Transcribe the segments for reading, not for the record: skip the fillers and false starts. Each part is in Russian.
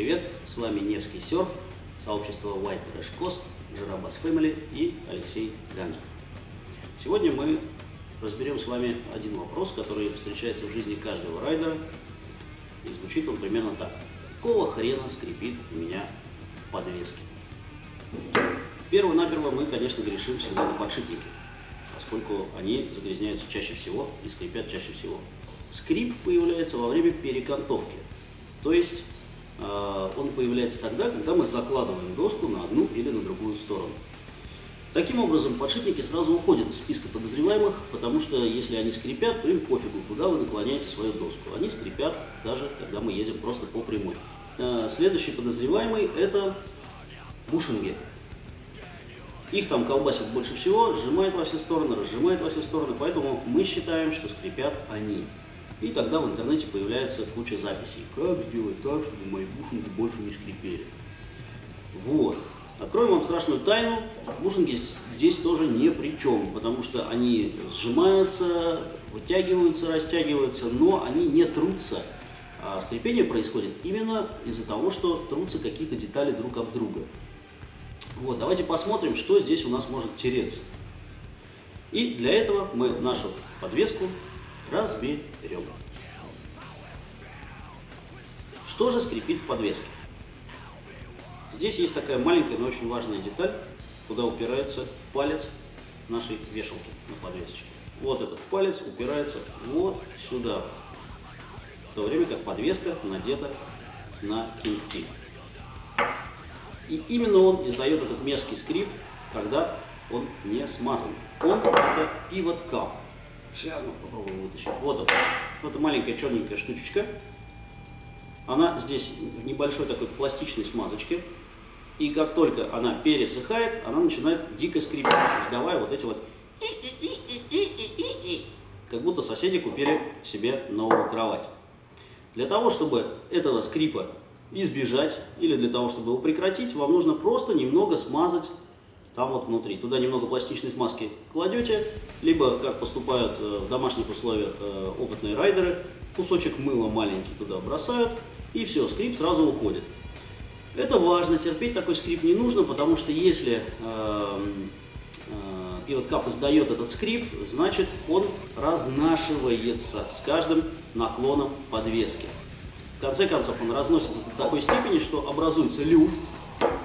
привет! С вами Невский серф, сообщество White Trash Coast, Жиробас Family и Алексей Ганжев. Сегодня мы разберем с вами один вопрос, который встречается в жизни каждого райдера, и звучит он примерно так. Какого хрена скрипит у меня в подвеске? Перво-наперво мы, конечно, грешим всегда на подшипники, поскольку они загрязняются чаще всего и скрипят чаще всего. Скрип появляется во время перекантовки, то есть он появляется тогда, когда мы закладываем доску на одну или на другую сторону. Таким образом, подшипники сразу уходят из списка подозреваемых, потому что если они скрипят, то им пофигу, куда вы наклоняете свою доску. Они скрипят даже, когда мы едем просто по прямой. Следующий подозреваемый – это бушинги. Их там колбасит больше всего, сжимает во все стороны, разжимает во все стороны, поэтому мы считаем, что скрипят они. И тогда в интернете появляется куча записей. Как сделать так, чтобы мои бушинги больше не скрипели? Вот. Откроем вам страшную тайну. Бушинги здесь тоже ни при чем, потому что они сжимаются, вытягиваются, растягиваются, но они не трутся. А скрипение происходит именно из-за того, что трутся какие-то детали друг об друга. Вот, давайте посмотрим, что здесь у нас может тереться. И для этого мы нашу подвеску разберем. Что же скрипит в подвеске? Здесь есть такая маленькая, но очень важная деталь, куда упирается палец нашей вешалки на подвесочке. Вот этот палец упирается вот сюда, в то время как подвеска надета на кинки. И именно он издает этот мерзкий скрип, когда он не смазан. Он это pivot cup. Сейчас мы попробуем вытащить. Вот это. Это маленькая черненькая штучечка. Она здесь в небольшой такой пластичной смазочке. И как только она пересыхает, она начинает дико скрипеть, издавая вот эти вот как будто соседи купили себе новую кровать. Для того, чтобы этого скрипа избежать или для того, чтобы его прекратить, вам нужно просто немного смазать там вот внутри. Туда немного пластичной смазки кладете, либо, как поступают в домашних условиях опытные райдеры, кусочек мыла маленький туда бросают, и все, скрип сразу уходит. Это важно, терпеть такой скрип не нужно, потому что если pivot cup издает этот скрип, значит он разнашивается с каждым наклоном подвески. В конце концов он разносится до такой степени, что образуется люфт,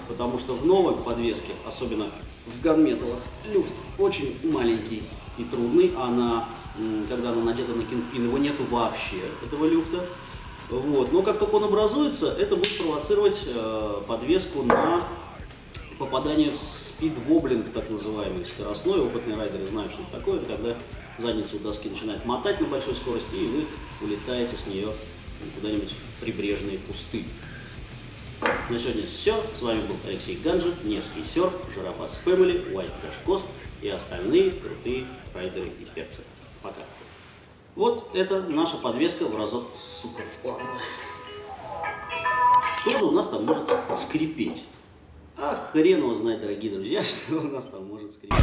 потому что в новой подвеске, особенно в ганметалах, люфт очень маленький и трудный, а когда она надета на кингпин, его нету вообще, этого люфта. Вот. Но как только он образуется, это будет провоцировать подвеску на попадание в спид-воблинг, так называемый, скоростной. Опытные райдеры знают, что это такое. Это когда задница у доски начинает мотать на большой скорости, и вы улетаете с нее куда-нибудь в прибрежные кусты. На сегодня все. С вами был Алексей Ганжев, Невский серф, Жиробас Family, White Trash Coast и остальные крутые райдеры и перцы. Пока. Вот это наша подвеска в разок. Супер. Что же у нас там может скрипеть? А хрен его знает, дорогие друзья, что у нас там может скрипеть.